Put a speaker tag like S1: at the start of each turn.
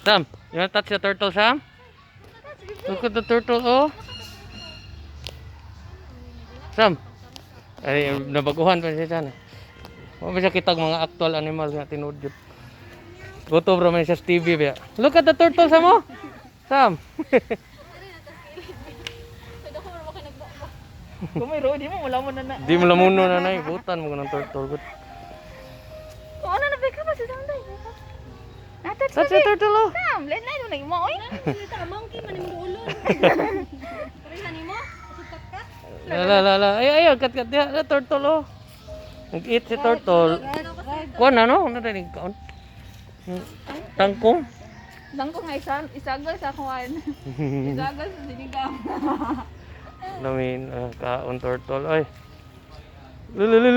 S1: Sam, you wanna touch the turtle, Sam? Look at the turtle, oh. Sam. Ay, nabaguhan pa siya dyan. Huwag siya kitag mga actual animals nga tinuod yun. Goto bro, may siya sa TV ba? Look at the turtle, Sam, oh. Sam.
S2: Kung may road, di mo wala mo na na.
S1: Di mo lamuno na nay, butan mo ng turtle.
S2: Kung ano na beka ba si Sanday?
S1: Touch the turtle, oh.
S2: Sam, let na ito mo oy.
S3: Monkey man yung ulon. Parihan mo? Sukat ka?
S1: La. Ay, kat dia, the turtle, oh. Nag-eat si turtle. Kuan na, no? Ano rin kaon? Tangkong.
S2: Dangko nga isagal sa kuan. Isagal sa sinigang.
S1: Namin kaon turtle, ay. Lili,